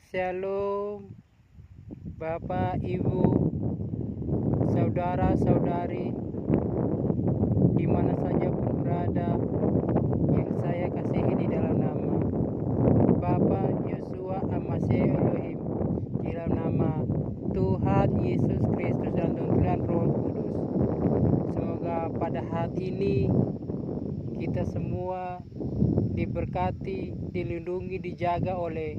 Shalom, Bapak, Ibu, saudara-saudari, di mana saja pun berada, yang saya kasihi di dalam nama Bapa Yeshua Al-Masih Elohim, di dalam nama Tuhan Yesus Kristus dan tuntunan Roh Kudus. Semoga pada hari ini kita semua diberkati, dilindungi, dijaga oleh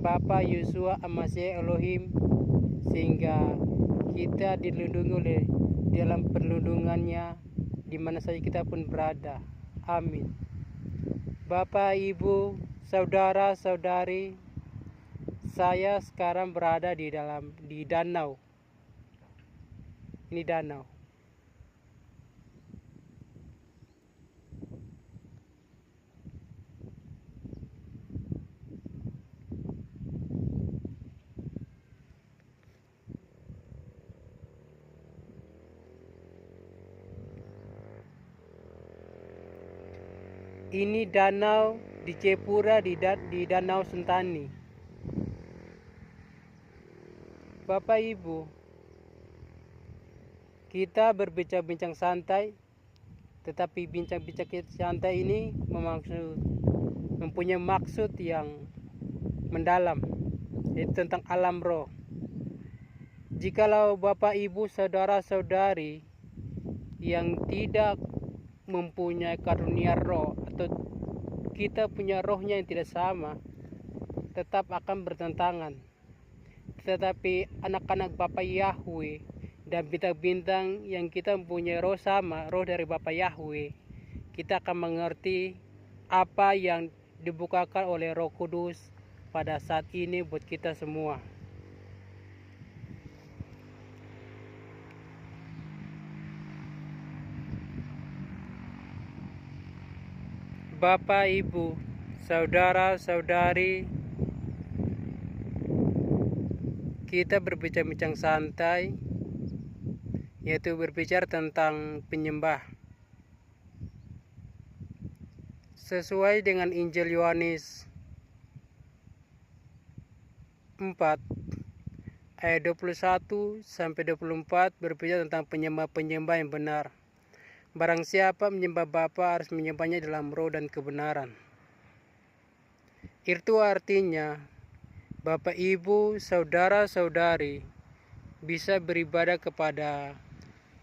Bapa Yeshua Al-Masih Elohim, sehingga kita dilindungi oleh dalam perlindungannya di mana saja kita pun berada. Amin. Bapak, Ibu, saudara-saudari, saya sekarang berada di danau. Ini danau. Ini danau di Jayapura, di Danau Sentani. Bapak Ibu, kita berbincang-bincang santai, tetapi bincang-bincang santai ini mempunyai maksud yang mendalam, yaitu tentang alam roh. Jikalau Bapak Ibu saudara-saudari yang tidak mempunyai karunia roh, atau kita punya rohnya yang tidak sama, tetap akan bertentangan. Tetapi anak-anak Bapa Yahweh dan bintang-bintang yang kita mempunyai roh sama, roh dari Bapa Yahweh, kita akan mengerti apa yang dibukakan oleh Roh Kudus pada saat ini buat kita semua. Bapak, Ibu, saudara-saudari, kita berbincang-bincang santai, yaitu berbicara tentang penyembah. Sesuai dengan Injil Yohanes 4 ayat 21 sampai 24 berbicara tentang penyembah-penyembah yang benar. Barang siapa menyembah Bapa harus menyembahnya dalam roh dan kebenaran. Itu artinya Bapak, Ibu, saudara-saudari bisa beribadah kepada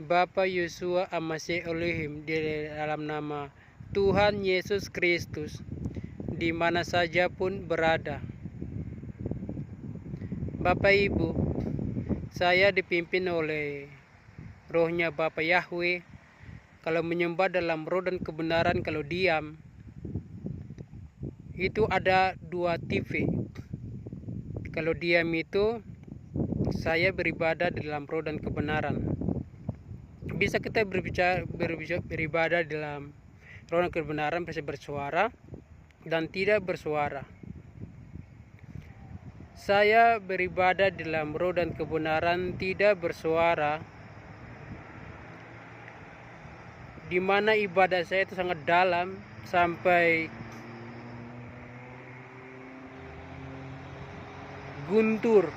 Bapa Yeshua Al-Masih Elohim di dalam nama Tuhan Yesus Kristus di mana saja pun berada. Bapak, Ibu, saya dipimpin oleh rohnya Bapa Yahweh. Kalau menyembah dalam roh dan kebenaran, kalau diam, itu ada dua tipe. Kalau diam itu, saya beribadah dalam roh dan kebenaran. Bisa kita beribadah dalam roh dan kebenaran, bisa bersuara dan tidak bersuara. Saya beribadah dalam roh dan kebenaran, tidak bersuara, di mana ibadah saya itu sangat dalam sampai guntur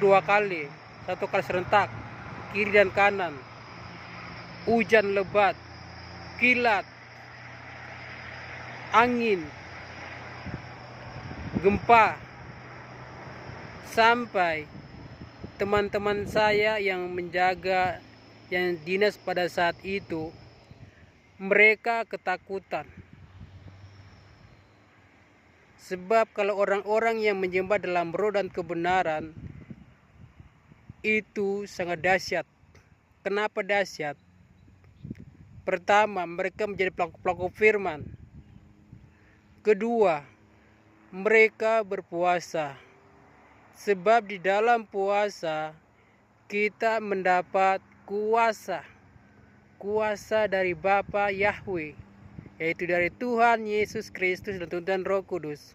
dua kali, satu kali serentak, kiri dan kanan, hujan lebat, kilat, angin, gempa, sampai teman-teman saya yang menjaga, yang dinas pada saat itu, mereka ketakutan. Sebab kalau orang-orang yang menyembah dalam roh dan kebenaran itu sangat dahsyat. Kenapa dahsyat? Pertama, mereka menjadi pelaku-pelaku firman. Kedua, mereka berpuasa. Sebab di dalam puasa kita mendapat kuasa dari Bapa Yahweh, yaitu dari Tuhan Yesus Kristus dan tuntunan Roh Kudus,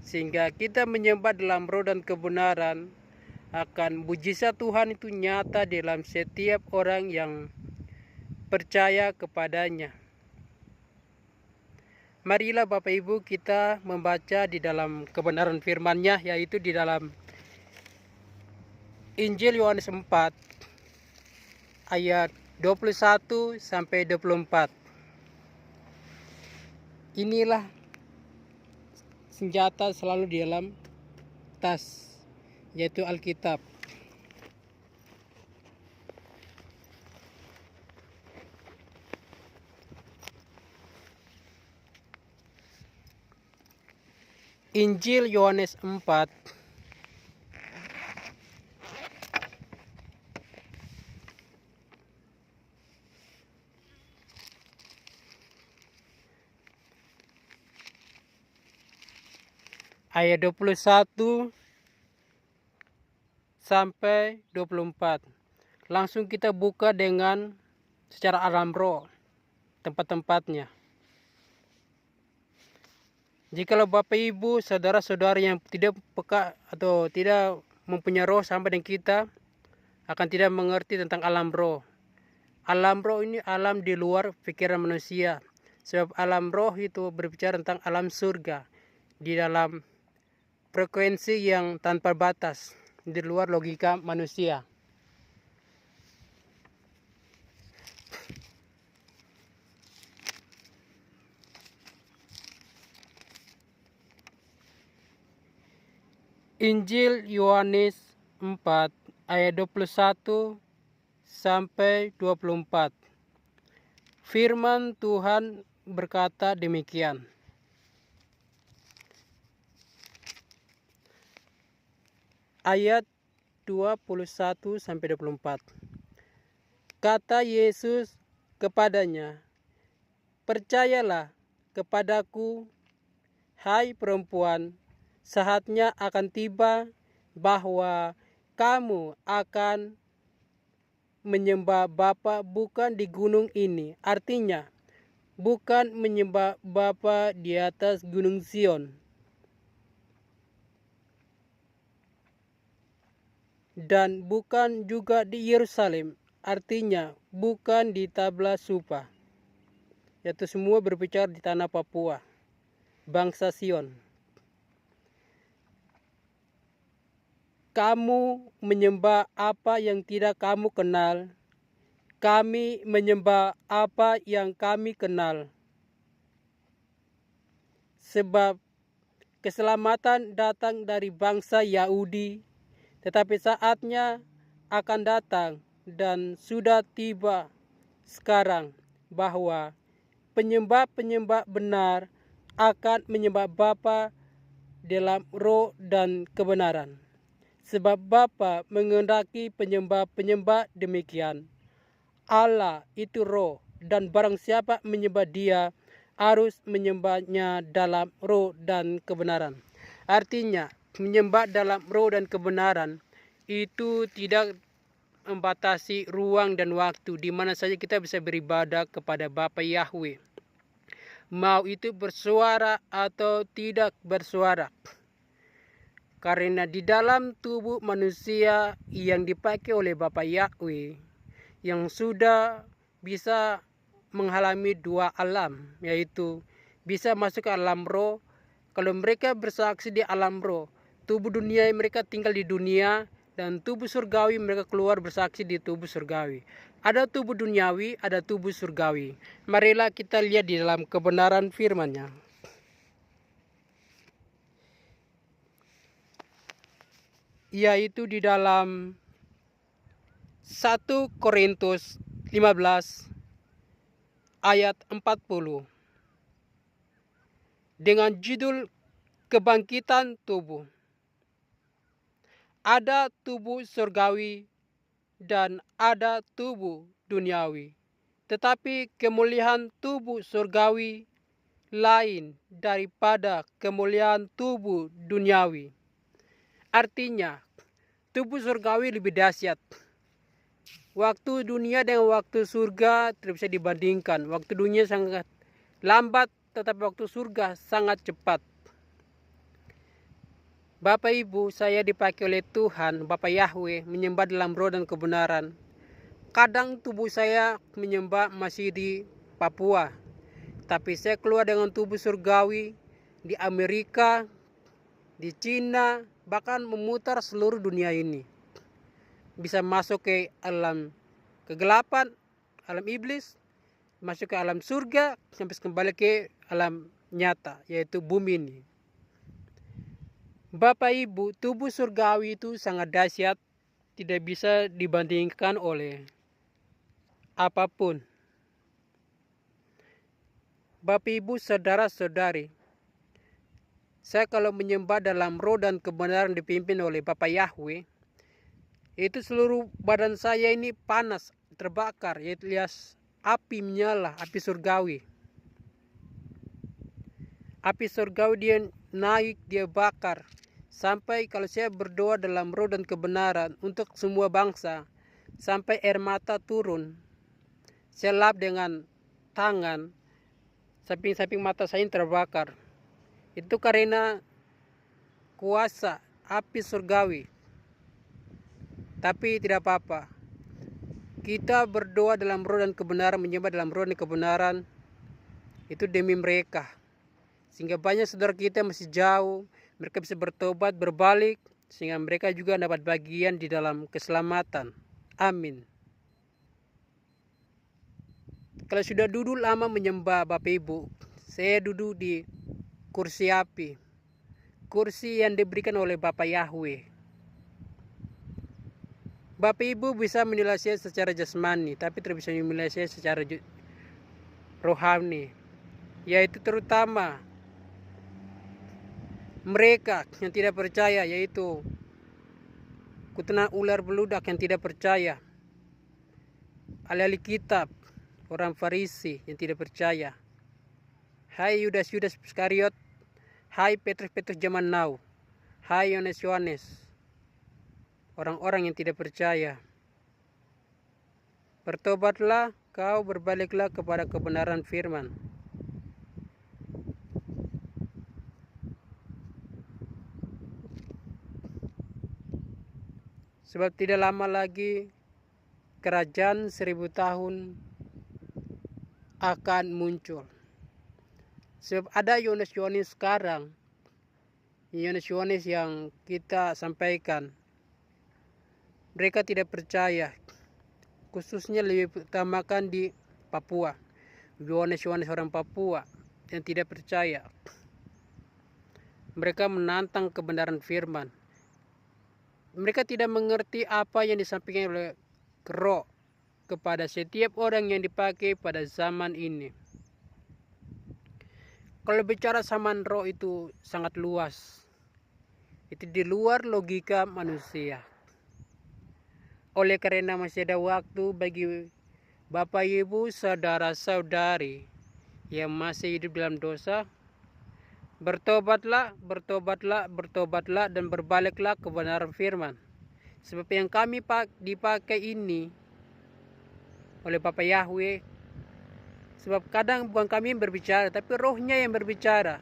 sehingga kita menyembah dalam roh dan kebenaran, akan mujizat Tuhan itu nyata dalam setiap orang yang percaya kepadanya. Marilah Bapak Ibu kita membaca di dalam kebenaran firman-Nya, yaitu di dalam Injil Yohanes 4 ayat 21 sampai 24. Inilah senjata selalu di dalam tas, yaitu Alkitab. Injil Yohanes 4 ayat 21 sampai 24. Langsung kita buka dengan secara alam roh tempat-tempatnya. Jikalau Bapak Ibu, saudara-saudara yang tidak peka atau tidak mempunyai roh sama dengan kita, akan tidak mengerti tentang alam roh. Alam roh ini alam di luar pikiran manusia. Sebab alam roh itu berbicara tentang alam surga, di dalam frekuensi yang tanpa batas, di luar logika manusia. Injil Yohanes 4 ayat 21 sampai 24. Firman Tuhan berkata demikian. Ayat 21 sampai 24. Kata Yesus kepadanya, "Percayalah kepadaku, hai perempuan, saatnya akan tiba bahwa kamu akan menyembah Bapa bukan di gunung ini." Artinya, bukan menyembah Bapa di atas gunung Zion, dan bukan juga di Yerusalem. Artinya, bukan di tabla Supa. Yaitu semua berbicara di tanah Papua, bangsa Sion. Kamu menyembah apa yang tidak kamu kenal. Kami menyembah apa yang kami kenal. Sebab keselamatan datang dari bangsa Yahudi, tetapi saatnya akan datang dan sudah tiba sekarang bahwa penyembah-penyembah benar akan menyembah Bapa dalam roh dan kebenaran. Sebab Bapa menghendaki penyembah-penyembah demikian. Allah itu roh, dan barang siapa menyembah Dia harus menyembahnya dalam roh dan kebenaran. Artinya, menyembah dalam roh dan kebenaran itu tidak membatasi ruang dan waktu, di mana saja kita bisa beribadah kepada Bapa Yahweh, mau itu bersuara atau tidak bersuara. Karena di dalam tubuh manusia yang dipakai oleh Bapa Yahweh, yang sudah bisa mengalami dua alam, yaitu bisa masuk ke alam roh. Kalau mereka bersaksi di alam roh, tubuh dunia mereka tinggal di dunia, dan tubuh surgawi mereka keluar bersaksi di tubuh surgawi. Ada tubuh duniawi, ada tubuh surgawi. Marilah kita lihat di dalam kebenaran firman-Nya. Yaitu di dalam 1 Korintus 15 ayat 40. Dengan judul kebangkitan tubuh. Ada tubuh surgawi dan ada tubuh duniawi. Tetapi kemuliaan tubuh surgawi lain daripada kemuliaan tubuh duniawi. Artinya, tubuh surgawi lebih dahsyat. Waktu dunia dengan waktu surga tidak bisa dibandingkan. Waktu dunia sangat lambat, tetapi waktu surga sangat cepat. Bapak Ibu, saya dipakai oleh Tuhan, Bapa Yahweh, menyembah dalam roh dan kebenaran. Kadang tubuh saya menyembah masih di Papua, Tapi saya keluar dengan tubuh surgawi di Amerika, di Cina, bahkan memutar seluruh dunia ini. Bisa masuk ke alam kegelapan, alam iblis, masuk ke alam surga, sampai kembali ke alam nyata, yaitu bumi ini. Bapak Ibu, tubuh surgawi itu sangat dahsyat, tidak bisa dibandingkan oleh apapun. Bapak Ibu, saudara-saudari, saya kalau menyembah dalam roh dan kebenaran dipimpin oleh Bapak Yahweh, itu seluruh badan saya ini panas, terbakar, yaitu lihat api menyala, api surgawi. Api surgawi dia naik, dia bakar. Sampai kalau saya berdoa dalam roh dan kebenaran untuk semua bangsa, sampai air mata turun, saya lap dengan tangan, samping-samping mata saya ini terbakar. Itu karena kuasa api surgawi. Tapi tidak apa-apa. Kita berdoa dalam roh dan kebenaran, menyembah dalam roh dan kebenaran, itu demi mereka. Sehingga banyak saudara kita masih jauh, mereka bisa bertobat, berbalik, sehingga mereka juga dapat bagian di dalam keselamatan. Amin. Kalau sudah duduk lama menyembah Bapak Ibu, saya duduk di kursi api, kursi yang diberikan oleh Bapak Yahweh. Bapak Ibu bisa menilai saya secara jasmani, tapi tidak bisa menilai saya secara rohani, yaitu terutama mereka yang tidak percaya, yaitu keturunan ular beludak yang tidak percaya, ahli kitab, orang Farisi yang tidak percaya. Hai Yudas Iskariot, hai Petrus zaman now, hai Yohanes, orang-orang yang tidak percaya. Bertobatlah kau, berbaliklah kepada kebenaran firman. Sebab tidak lama lagi kerajaan 1000 tahun akan muncul. Sebab ada Yohanes sekarang, Yohanes yang kita sampaikan, mereka tidak percaya, khususnya lebih utamakan di Papua. Yohanes orang Papua yang tidak percaya. Mereka menantang kebenaran firman. Mereka tidak mengerti apa yang disampaikan oleh Roh kepada setiap orang yang dipakai pada zaman ini. Kalau bicara zaman roh itu sangat luas. Itu di luar logika manusia. Oleh karena masih ada waktu bagi Bapak Ibu, saudara-saudari yang masih hidup dalam dosa, bertobatlah dan berbaliklah kebenaran firman. Sebab yang kami dipakai ini oleh Bapak Yahweh, sebab kadang bukan kami yang berbicara, tapi rohnya yang berbicara,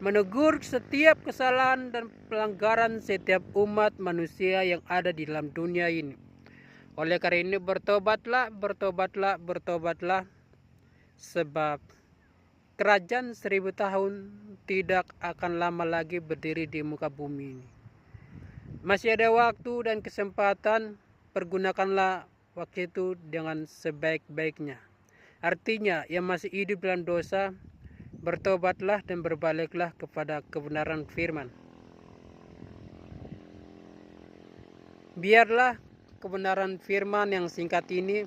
menegur setiap kesalahan dan pelanggaran setiap umat manusia yang ada di dalam dunia ini. Oleh karena ini bertobatlah, sebab kerajaan 1000 tahun tidak akan lama lagi berdiri di muka bumi ini. Masih ada waktu dan kesempatan, pergunakanlah waktu itu dengan sebaik-baiknya. Artinya yang masih hidup dalam dosa, bertobatlah dan berbaliklah kepada kebenaran firman. Biarlah kebenaran firman yang singkat ini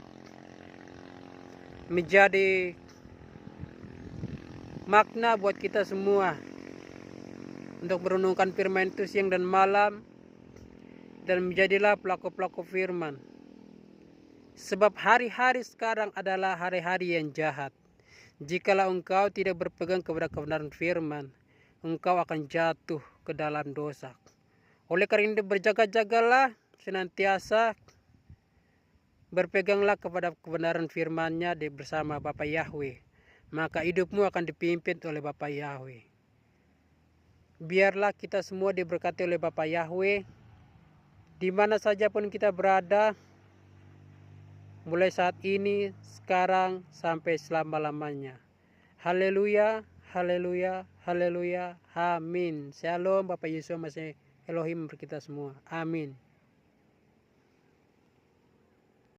menjadi makna buat kita semua untuk merenungkan firman itu siang dan malam, dan menjadilah pelaku-pelaku firman. Sebab hari-hari sekarang adalah hari-hari yang jahat. Jikalau engkau tidak berpegang kepada kebenaran firman, engkau akan jatuh ke dalam dosa. Oleh karena itu berjaga-jagalah, senantiasa berpeganglah kepada kebenaran firman-Nya bersama Bapak Yahweh. Maka hidupmu akan dipimpin oleh Bapak Yahweh. Biarlah kita semua diberkati oleh Bapak Yahweh, di mana saja pun kita berada, mulai saat ini, sekarang, sampai selama-lamanya. Haleluya, haleluya, haleluya, amin. Shalom, Bapak Yesus masih Elohim untuk kita semua. Amin.